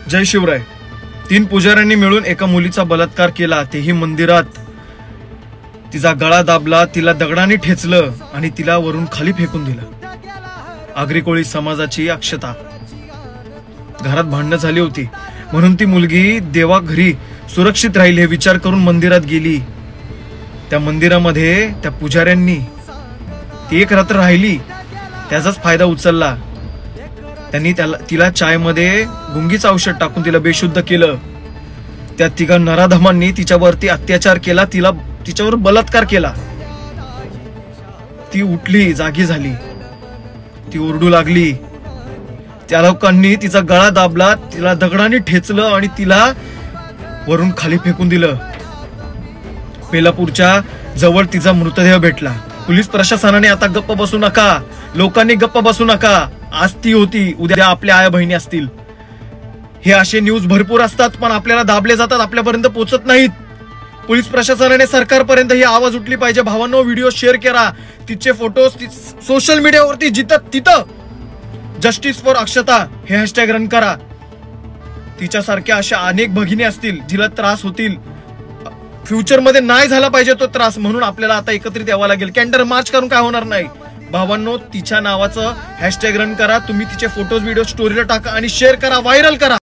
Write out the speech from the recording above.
जय शिवराय. 3 पुजाऱ्यांनी मिळून एका मुलीचा बलात्कार केला, तेही मंदिरात. तिचा गळा दाबला, तिला दगडाने ठेचलं आणि तिला वरून खाली फेकून दिलं. आगरी कोळी समाजाची अक्षता. घरात भांडणं झाली होती म्हणून ती मुलगी देवा घरी सुरक्षित राहील हे विचार करून मंदिरात गेली. त्या मंदिरामध्ये त्या पुजाऱ्यांनी ती एक रात्र राहिली, त्याचाच फायदा उचलला. त्यांनी तिला चायमध्ये गुंगीचं औषध टाकून तिला बेशुद्ध केलं. त्या तिघा नराधमांनी तिच्यावरती अत्याचार केला, तिच्यावर बलात्कार केला. ती उठली, जागी झाली, ती ओरडू लागली. त्या लोकांनी तिचा गळा दाबला, तिला दगडाने ठेचलं आणि तिला वरून खाली फेकून दिलं. बेलापूरच्या जवळ तिचा मृतदेह भेटला. पोलीस प्रशासनाने आता गप्प बसू नका, लोकांनी गप्प बसू नका. आज ती होती, उद्या आपल्या आया बहिणी असतील. हे असे न्यूज भरपूर असतात, पण आपल्याला दाबले जातात, आपल्यापर्यंत पोहोचत नाहीत. पोलीस प्रशासनाने सरकारपर्यंत ही आवाज उठली पाहिजे. भावांनो, व्हिडिओ शेअर करा, तिचे फोटोज सोशल मीडियावरती जिथं तिथं जस्टिस फॉर अक्षता हे हॅशटॅग रन करा. तिच्यासारख्या अशा अनेक भगिनी असतील जिला त्रास होतील. फ्युचरमध्ये नाही झाला पाहिजे तो त्रास, म्हणून आपल्याला आता एकत्रित यावं लागेल. कॅन्डल मार्च करून काय होणार नाही. भावांनो, तिच्या नावाचं हॅशटॅग रन करा. तुम्ही तिचे फोटोज व्हिडिओ स्टोरीला टाका आणि शेअर करा, व्हायरल करा.